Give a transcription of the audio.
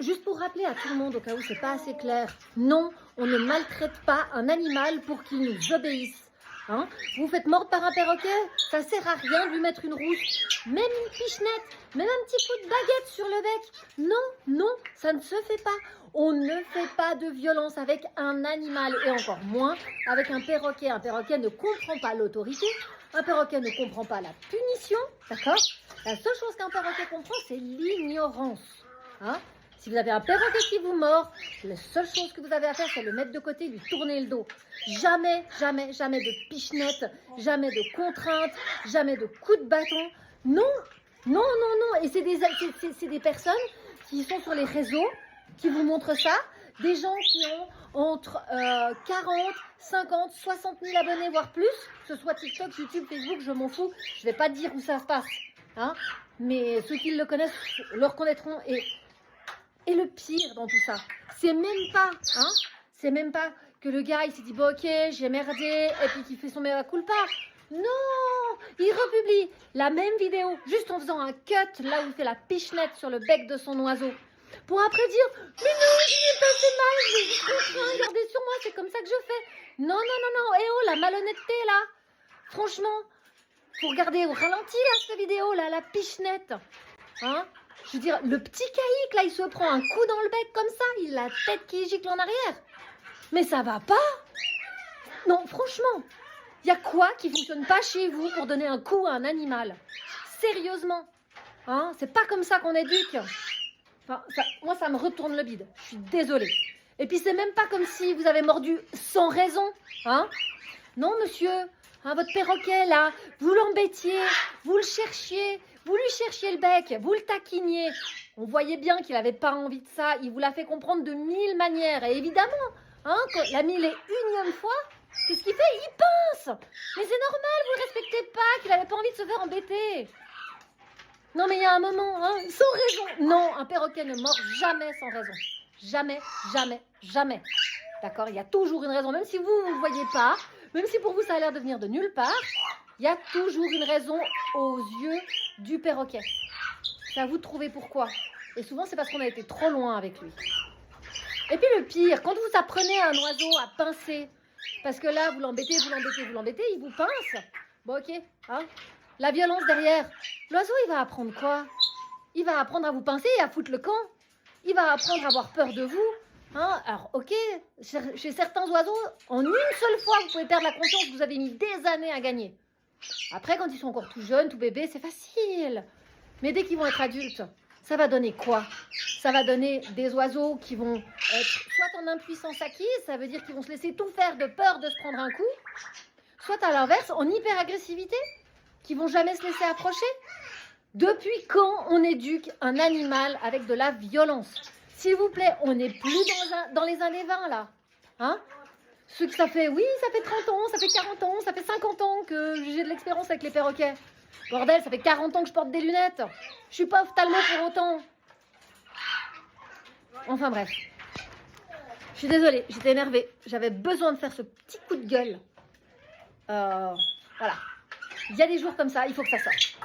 juste pour rappeler à tout le monde, au cas où c'est pas assez clair, non, on ne maltraite pas un animal pour qu'il nous obéisse. Hein, vous vous faites mordre par un perroquet, ça sert à rien de lui mettre une rousse, même une pichenette, même un petit coup de baguette sur le bec. Non, non, ça ne se fait pas. On ne fait pas de violence avec un animal et encore moins avec un perroquet. Un perroquet ne comprend pas l'autorité, un perroquet ne comprend pas la punition, d'accord? La seule chose qu'un perroquet comprend, c'est l'ignorance. Hein? Si vous avez un perroquet qui vous mord, la seule chose que vous avez à faire, c'est le mettre de côté et lui tourner le dos. Jamais, jamais, jamais de pichenette, jamais de contrainte, jamais de coups de bâton. Non, non, non, non. Et c'est des personnes qui sont sur les réseaux, qui vous montrent ça. Des gens qui ont entre 40, 50, 60 000 abonnés, voire plus. Que ce soit TikTok, YouTube, Facebook, je m'en fous. Je ne vais pas te dire où ça se passe. Hein, mais ceux qui le connaissent le reconnaîtront. Et le pire dans tout ça, c'est même pas que le gars il s'est dit bon ok j'ai merdé et puis qu'il fait son mea culpa. Non, il republie la même vidéo juste en faisant un cut là où il fait la pichenette sur le bec de son oiseau. Pour après dire mais non, je n'ai pas fait mal, je l'ai juste contraint, regardez sur moi, c'est comme ça que je fais. Non, non, non, non, eh oh la malhonnêteté là. Franchement, faut regarder au ralenti là cette vidéo là, la pichenette. Hein? Je veux dire, le petit caïque, là, il se prend un coup dans le bec comme ça, il a la tête qui gicle en arrière. Mais ça va pas? Non, franchement, il y a quoi qui fonctionne pas chez vous pour donner un coup à un animal? Sérieusement, hein? C'est pas comme ça qu'on éduque. Enfin, moi, ça me retourne le bide. Je suis désolée. Et puis, c'est même pas comme si vous avez mordu sans raison, hein? Non, monsieur, hein, votre perroquet, là, vous l'embêtiez, vous le cherchiez. Vous lui cherchiez le bec, vous le taquiniez. On voyait bien qu'il n'avait pas envie de ça. Il vous l'a fait comprendre de 1000 manières. Et évidemment, hein, quand la 1001e fois, qu'est-ce qu'il fait? Il pince. Mais c'est normal, vous ne le respectez pas, qu'il n'avait pas envie de se faire embêter. Non, mais il y a un moment, hein, sans raison. Non, un perroquet ne mord jamais sans raison. Jamais, jamais, jamais. D'accord? Il y a toujours une raison. Même si vous ne le voyez pas, même si pour vous ça a l'air de venir de nulle part, il y a toujours une raison aux yeux du perroquet. C'est à vous de trouver pourquoi. Et souvent, c'est parce qu'on a été trop loin avec lui. Et puis le pire, quand vous apprenez à un oiseau à pincer, parce que là, vous l'embêtez, il vous pince. Bon, ok, hein, la violence derrière. L'oiseau, il va apprendre quoi? Il va apprendre à vous pincer et à foutre le camp. Il va apprendre à avoir peur de vous. Hein, alors, ok, chez certains oiseaux, en une seule fois, vous pouvez perdre la confiance que vous avez mis des années à gagner. Après, quand ils sont encore tout jeunes, tout bébés, c'est facile. Mais dès qu'ils vont être adultes, ça va donner quoi? Ça va donner des oiseaux qui vont être soit en impuissance acquise, ça veut dire qu'ils vont se laisser tout faire de peur de se prendre un coup, soit à l'inverse, en hyper-agressivité, qui vont jamais se laisser approcher. Depuis quand on éduque un animal avec de la violence? S'il vous plaît, on n'est plus dans les années 20 là. Hein? Ce que ça fait, oui, ça fait 30 ans, ça fait 40 ans, ça fait 50 ans que j'ai de l'expérience avec les perroquets. Bordel, ça fait 40 ans que je porte des lunettes. Je suis pas ophtalmo pour autant. Enfin bref. Je suis désolée, j'étais énervée. J'avais besoin de faire ce petit coup de gueule. Voilà. Il y a des jours comme ça, il faut que ça sorte.